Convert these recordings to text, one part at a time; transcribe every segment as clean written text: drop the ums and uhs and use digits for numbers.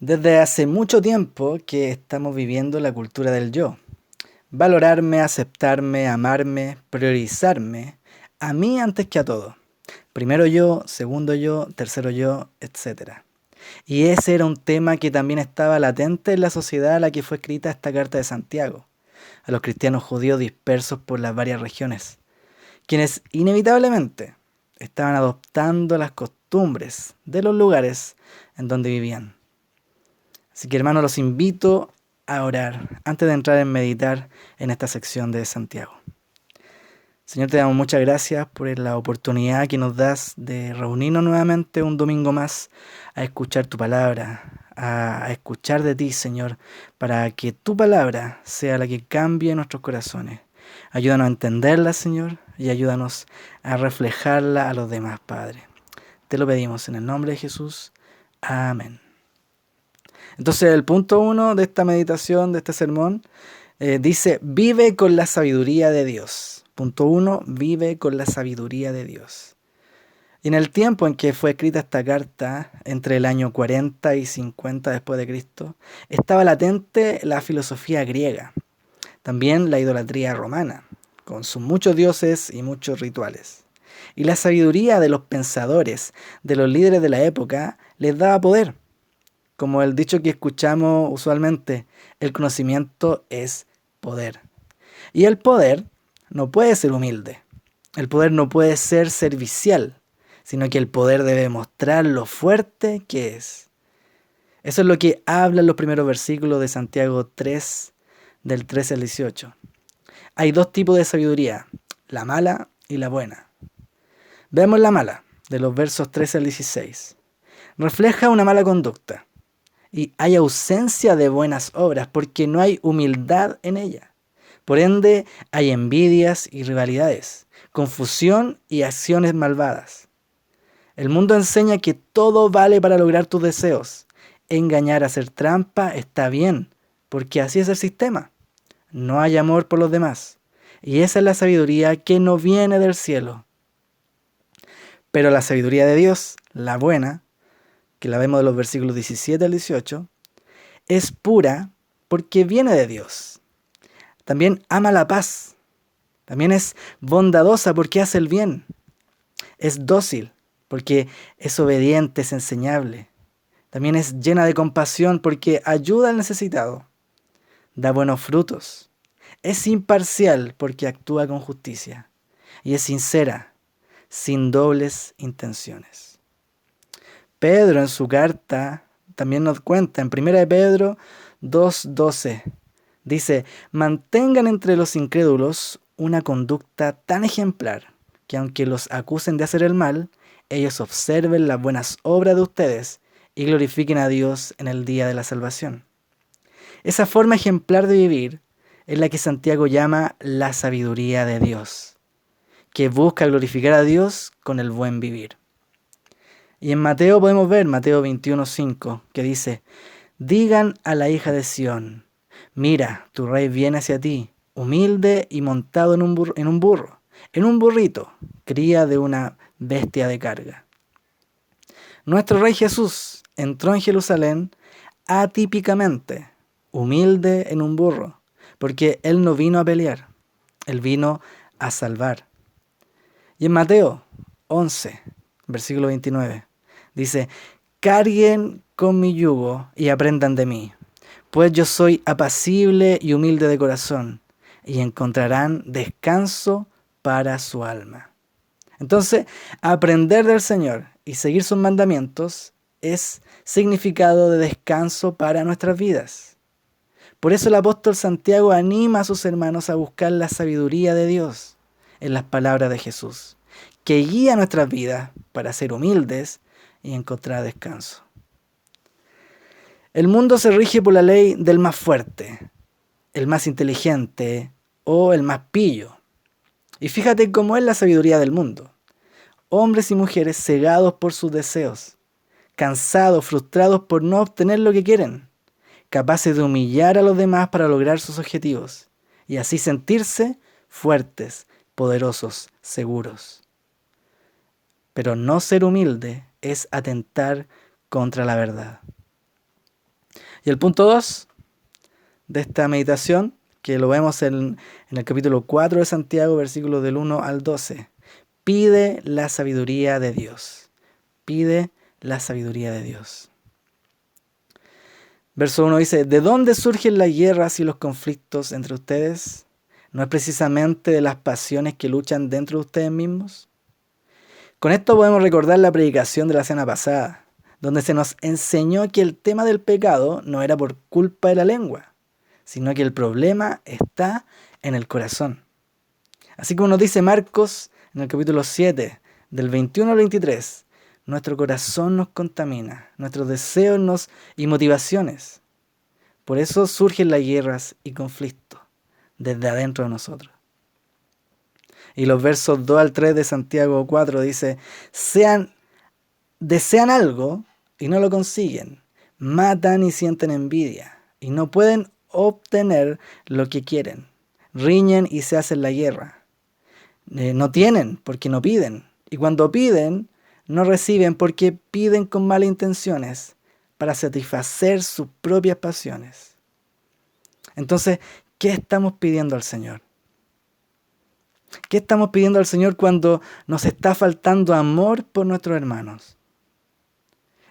Desde hace mucho tiempo que estamos viviendo la cultura del yo. Valorarme, aceptarme, amarme, priorizarme, a mí antes que a todo. Primero yo, segundo yo, tercero yo, etcétera. Y ese era un tema que también estaba latente en la sociedad a la que fue escrita esta carta de Santiago, a los cristianos judíos dispersos por las varias regiones, quienes inevitablemente estaban adoptando las costumbres de los lugares en donde vivían. Así que hermanos, los invito a orar antes de entrar en meditar en esta sección de Santiago. Señor, te damos muchas gracias por la oportunidad que nos das de reunirnos nuevamente un domingo más a escuchar tu palabra, a escuchar de ti, Señor, para que tu palabra sea la que cambie nuestros corazones. Ayúdanos a entenderla, Señor, y ayúdanos a reflejarla a los demás, Padre. Te lo pedimos en el nombre de Jesús. Amén. Entonces el punto uno de esta meditación, de este sermón, dice, vive con la sabiduría de Dios. Punto uno, vive con la sabiduría de Dios. Y en el tiempo en que fue escrita esta carta, entre el año 40 y 50 después de Cristo, estaba latente la filosofía griega, también la idolatría romana, con sus muchos dioses y muchos rituales. Y la sabiduría de los pensadores, de los líderes de la época, les daba poder. Como el dicho que escuchamos usualmente, el conocimiento es poder. Y el poder no puede ser humilde. El poder no puede ser servicial, sino que el poder debe mostrar lo fuerte que es. Eso es lo que hablan los primeros versículos de Santiago 3, del 13 al 18. Hay dos tipos de sabiduría, la mala y la buena. Veamos la mala, de los versos 13 al 16. Refleja una mala conducta y hay ausencia de buenas obras porque no hay humildad en ella. Por ende, hay envidias y rivalidades, confusión y acciones malvadas. El mundo enseña que todo vale para lograr tus deseos. Engañar, hacer trampa está bien, porque así es el sistema. No hay amor por los demás. Y esa es la sabiduría que no viene del cielo. Pero la sabiduría de Dios, la buena, que la vemos de los versículos 17 al 18, es pura porque viene de Dios. También ama la paz. También es bondadosa porque hace el bien. Es dócil porque es obediente, es enseñable. También es llena de compasión porque ayuda al necesitado. Da buenos frutos. Es imparcial porque actúa con justicia. Y es sincera, sin dobles intenciones. Pedro en su carta también nos cuenta en 1 de Pedro 2:12. Dice, mantengan entre los incrédulos una conducta tan ejemplar que aunque los acusen de hacer el mal, ellos observen las buenas obras de ustedes y glorifiquen a Dios en el día de la salvación. Esa forma ejemplar de vivir es la que Santiago llama la sabiduría de Dios, que busca glorificar a Dios con el buen vivir. Y en Mateo podemos ver, Mateo 21:5, que dice, digan a la hija de Sión, mira, tu rey viene hacia ti, humilde y montado en un burro, en un burrito, cría de una bestia de carga. Nuestro rey Jesús entró en Jerusalén atípicamente, humilde en un burro, porque él no vino a pelear, él vino a salvar. Y en Mateo 11, versículo 29, dice, carguen con mi yugo y aprendan de mí, pues yo soy apacible y humilde de corazón, y encontrarán descanso para su alma. Entonces, aprender del Señor y seguir sus mandamientos es significado de descanso para nuestras vidas. Por eso el apóstol Santiago anima a sus hermanos a buscar la sabiduría de Dios en las palabras de Jesús, que guía nuestras vidas para ser humildes y encontrar descanso. El mundo se rige por la ley del más fuerte, el más inteligente o el más pillo. Y fíjate cómo es la sabiduría del mundo. Hombres y mujeres cegados por sus deseos, cansados, frustrados por no obtener lo que quieren, capaces de humillar a los demás para lograr sus objetivos y así sentirse fuertes, poderosos, seguros. Pero no ser humilde es atentar contra la verdad. Y el punto 2 de esta meditación, que lo vemos en el capítulo 4 de Santiago, versículos del 1 al 12. Pide la sabiduría de Dios. Pide la sabiduría de Dios. Verso 1 dice, ¿de dónde surgen las guerras y los conflictos entre ustedes? ¿No es precisamente de las pasiones que luchan dentro de ustedes mismos? Con esto podemos recordar la predicación de la semana pasada, donde se nos enseñó que el tema del pecado no era por culpa de la lengua, sino que el problema está en el corazón. Así como nos dice Marcos en el capítulo 7, del 21 al 23, nuestro corazón nos contamina, nuestros deseos y motivaciones. Por eso surgen las guerras y conflictos desde adentro de nosotros. Y los versos 2 al 3 de Santiago 4 dice, desean algo y no lo consiguen, matan y sienten envidia, y no pueden obtener lo que quieren, riñen y se hacen la guerra. No tienen porque no piden, y cuando piden, no reciben porque piden con malas intenciones para satisfacer sus propias pasiones. Entonces, ¿qué estamos pidiendo al Señor? ¿Qué estamos pidiendo al Señor cuando nos está faltando amor por nuestros hermanos?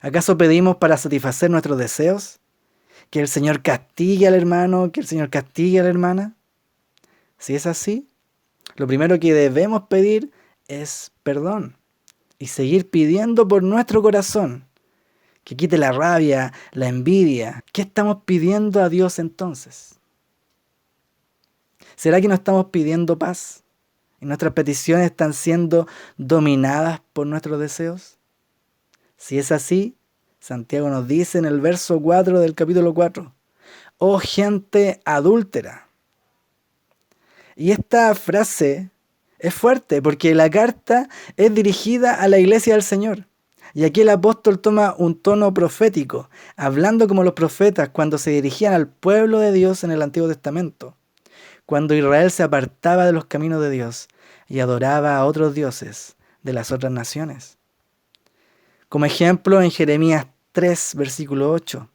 ¿Acaso pedimos para satisfacer nuestros deseos? ¿Que el Señor castigue al hermano? ¿Que el Señor castigue a la hermana? Si es así, lo primero que debemos pedir es perdón y seguir pidiendo por nuestro corazón que quite la rabia, la envidia. ¿Qué estamos pidiendo a Dios entonces? ¿Será que no estamos pidiendo paz y nuestras peticiones están siendo dominadas por nuestros deseos? Si es así, Santiago nos dice en el verso 4 del capítulo 4, «Oh gente adúltera». Y esta frase es fuerte porque la carta es dirigida a la iglesia del Señor. Y aquí el apóstol toma un tono profético, hablando como los profetas cuando se dirigían al pueblo de Dios en el Antiguo Testamento, cuando Israel se apartaba de los caminos de Dios y adoraba a otros dioses de las otras naciones. Como ejemplo, en Jeremías 3, versículo 8,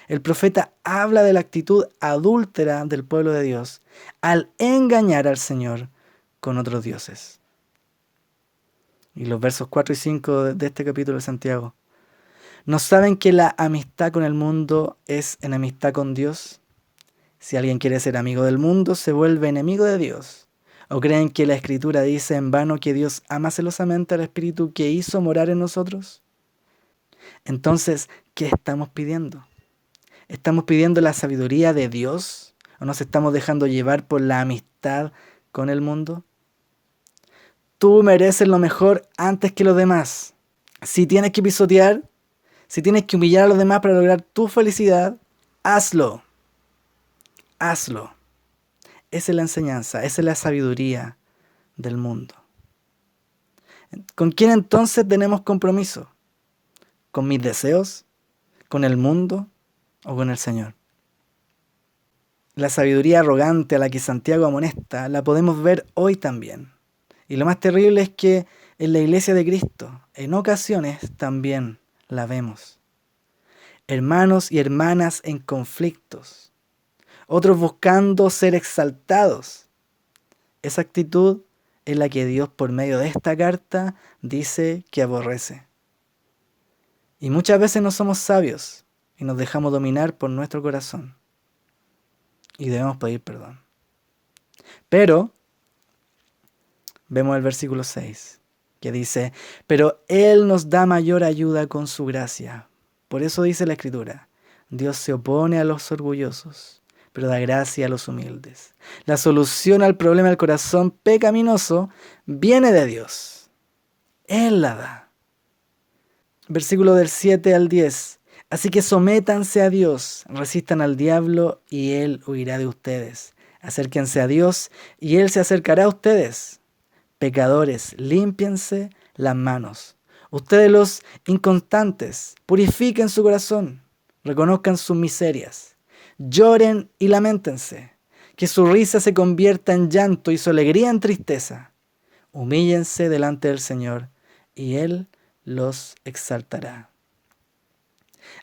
el profeta habla de la actitud adúltera del pueblo de Dios al engañar al Señor con otros dioses. Y los versos 4 y 5 de este capítulo de Santiago. ¿No saben que la amistad con el mundo es enemistad con Dios? Si alguien quiere ser amigo del mundo, se vuelve enemigo de Dios. ¿O creen que la Escritura dice en vano que Dios ama celosamente al Espíritu que hizo morar en nosotros? Entonces, ¿qué estamos pidiendo? ¿Estamos pidiendo la sabiduría de Dios? ¿O nos estamos dejando llevar por la amistad con el mundo? Tú mereces lo mejor antes que los demás. Si tienes que pisotear, si tienes que humillar a los demás para lograr tu felicidad, hazlo. Hazlo. Esa es la enseñanza, esa es la sabiduría del mundo. ¿Con quién entonces tenemos compromiso? ¿Con mis deseos? ¿Con el mundo? ¿O con el Señor? La sabiduría arrogante a la que Santiago amonesta la podemos ver hoy también. Y lo más terrible es que en la iglesia de Cristo, en ocasiones también la vemos. Hermanos y hermanas en conflictos, otros buscando ser exaltados. Esa actitud es la que Dios por medio de esta carta dice que aborrece. Y muchas veces no somos sabios y nos dejamos dominar por nuestro corazón. Y debemos pedir perdón. Pero vemos el versículo 6, que dice, pero Él nos da mayor ayuda con su gracia. Por eso dice la Escritura, Dios se opone a los orgullosos, pero da gracia a los humildes. La solución al problema del corazón pecaminoso viene de Dios. Él la da. Versículo del 7 al 10. Así que sométanse a Dios, resistan al diablo y Él huirá de ustedes. Acérquense a Dios y Él se acercará a ustedes. Pecadores, límpiense las manos. Ustedes los inconstantes, purifiquen su corazón, reconozcan sus miserias, lloren y lamentense, que su risa se convierta en llanto y su alegría en tristeza. Humíllense delante del Señor y Él los exaltará.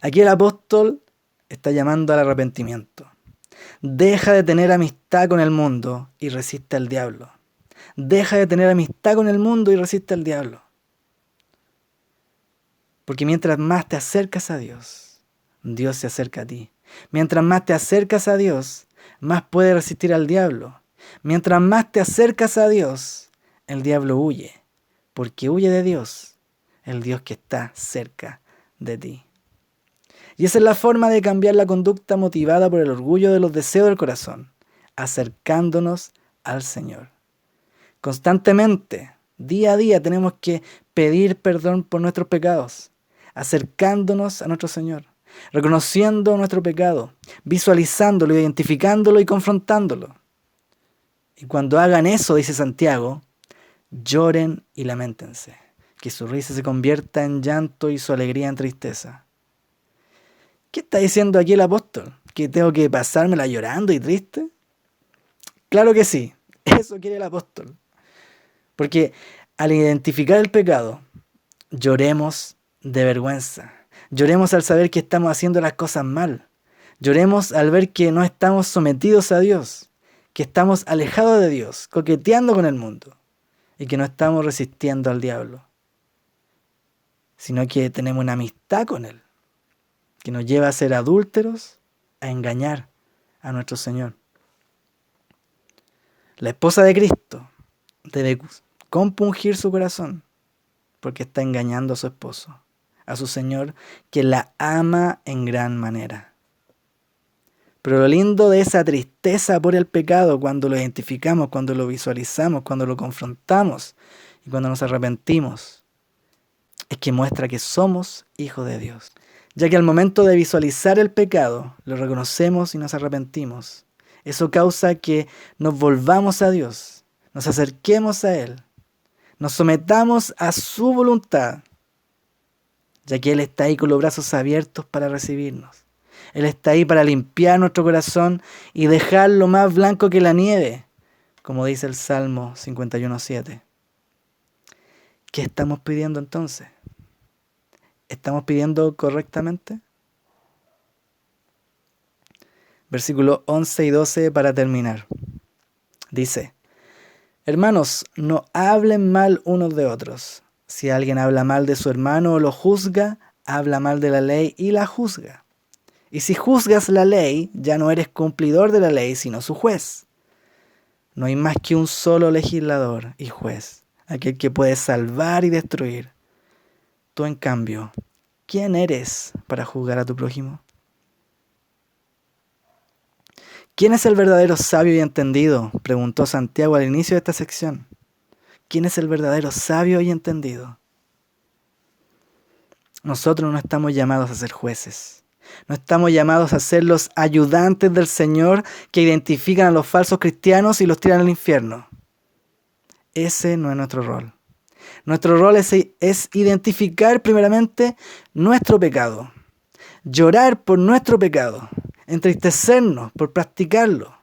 Aquí el apóstol está llamando al arrepentimiento. Deja de tener amistad con el mundo y resiste al diablo. Deja de tener amistad con el mundo y resiste al diablo. Porque mientras más te acercas a Dios, Dios se acerca a ti. Mientras más te acercas a Dios, más puedes resistir al diablo. Mientras más te acercas a Dios, el diablo huye. Porque huye de Dios, el Dios que está cerca de ti. Y esa es la forma de cambiar la conducta motivada por el orgullo de los deseos del corazón, acercándonos al Señor. Constantemente, día a día, tenemos que pedir perdón por nuestros pecados, acercándonos a nuestro Señor, reconociendo nuestro pecado, visualizándolo, identificándolo y confrontándolo. Y cuando hagan eso, dice Santiago, lloren y lamentense, que su risa se convierta en llanto y su alegría en tristeza. ¿Qué está diciendo aquí el apóstol? ¿Que tengo que pasármela llorando y triste? Claro que sí, eso quiere el apóstol. Porque al identificar el pecado, lloremos de vergüenza. Lloremos al saber que estamos haciendo las cosas mal. Lloremos al ver que no estamos sometidos a Dios, que estamos alejados de Dios, coqueteando con el mundo, y que no estamos resistiendo al diablo, sino que tenemos una amistad con Él, que nos lleva a ser adúlteros, a engañar a nuestro Señor. La esposa de Cristo debe compungir su corazón, porque está engañando a su esposo, a su Señor, que la ama en gran manera. Pero lo lindo de esa tristeza por el pecado, cuando lo identificamos, cuando lo visualizamos, cuando lo confrontamos y cuando nos arrepentimos, es que muestra que somos hijos de Dios. Ya que al momento de visualizar el pecado, lo reconocemos y nos arrepentimos. Eso causa que nos volvamos a Dios, nos acerquemos a Él, nos sometamos a su voluntad, ya que Él está ahí con los brazos abiertos para recibirnos. Él está ahí para limpiar nuestro corazón y dejarlo más blanco que la nieve, como dice el Salmo 51:7. ¿Qué estamos pidiendo entonces? ¿Estamos pidiendo correctamente? Versículos 11 y 12 para terminar. Dice: Hermanos, no hablen mal unos de otros. Si alguien habla mal de su hermano o lo juzga, habla mal de la ley y la juzga. Y si juzgas la ley, ya no eres cumplidor de la ley, sino su juez. No hay más que un solo legislador y juez, aquel que puede salvar y destruir. Tú, en cambio, ¿quién eres para juzgar a tu prójimo? ¿Quién es el verdadero sabio y entendido?, preguntó Santiago al inicio de esta sección. ¿Quién es el verdadero sabio y entendido? Nosotros no estamos llamados a ser jueces. No estamos llamados a ser los ayudantes del Señor que identifican a los falsos cristianos y los tiran al infierno. Ese no es nuestro rol. Nuestro rol es identificar primeramente nuestro pecado, llorar por nuestro pecado, entristecernos por practicarlo,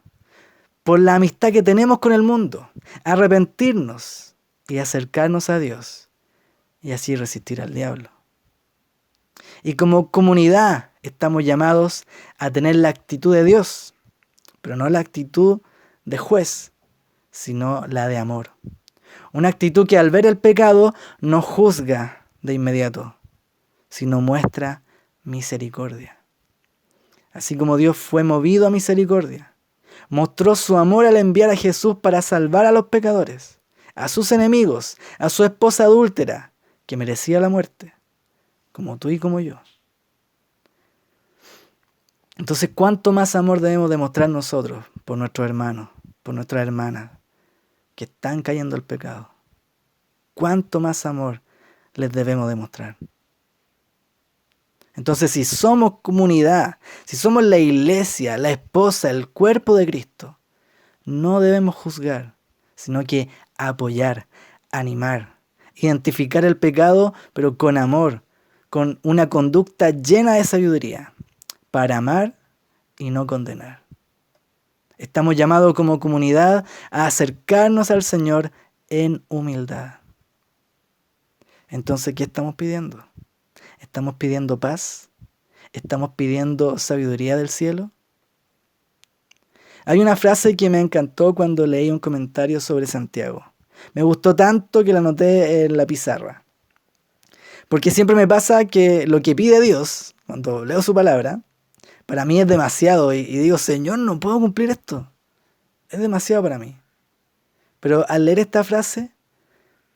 por la amistad que tenemos con el mundo, arrepentirnos y acercarnos a Dios, y así resistir al diablo. Y como comunidad estamos llamados a tener la actitud de Dios, pero no la actitud de juez, sino la de amor. Una actitud que al ver el pecado no juzga de inmediato, sino muestra misericordia. Así como Dios fue movido a misericordia, mostró su amor al enviar a Jesús para salvar a los pecadores, a sus enemigos, a su esposa adúltera, que merecía la muerte, como tú y como yo. Entonces, ¿cuánto más amor debemos demostrar nosotros por nuestros hermanos, por nuestras hermanas que están cayendo al pecado? ¿Cuánto más amor les debemos demostrar? Entonces, si somos comunidad, si somos la iglesia, la esposa, el cuerpo de Cristo, no debemos juzgar, sino que apoyar, animar, identificar el pecado, pero con amor, con una conducta llena de sabiduría, para amar y no condenar. Estamos llamados como comunidad a acercarnos al Señor en humildad. Entonces, ¿qué estamos pidiendo? ¿Estamos pidiendo paz? ¿Estamos pidiendo sabiduría del cielo? Hay una frase que me encantó cuando leí un comentario sobre Santiago. Me gustó tanto que la anoté en la pizarra. Porque siempre me pasa que lo que pide Dios, cuando leo su palabra, para mí es demasiado y digo, Señor, no puedo cumplir esto. Es demasiado para mí. Pero al leer esta frase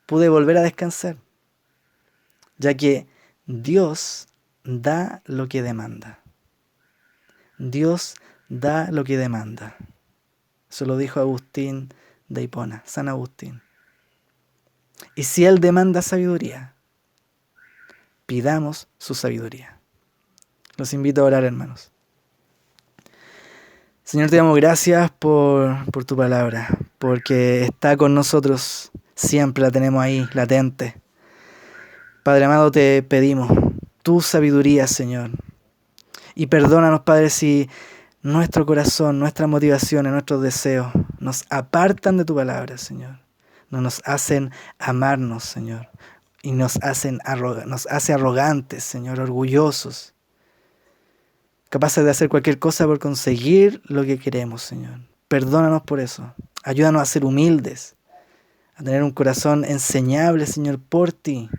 pude volver a descansar, ya que Dios da lo que demanda. Dios da lo que demanda. Eso lo dijo Agustín de Hipona, San Agustín. Y si Él demanda sabiduría, pidamos su sabiduría. Los invito a orar, hermanos. Señor, te damos gracias por tu palabra, porque está con nosotros, siempre la tenemos ahí, latente. Padre amado, te pedimos tu sabiduría, Señor. Y perdónanos, Padre, si nuestro corazón, nuestras motivaciones, nuestros deseos nos apartan de tu palabra, Señor. No nos hacen amarnos, Señor. Y nos hace arrogantes, Señor, orgullosos. Capaces de hacer cualquier cosa por conseguir lo que queremos, Señor. Perdónanos por eso. Ayúdanos a ser humildes, a tener un corazón enseñable, Señor, por ti.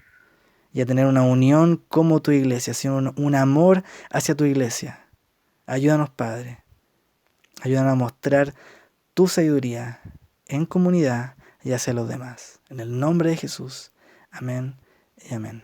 Y a tener una unión como tu iglesia, sino un amor hacia tu iglesia. Ayúdanos, Padre. Ayúdanos a mostrar tu sabiduría en comunidad y hacia los demás. En el nombre de Jesús. Amén y amén.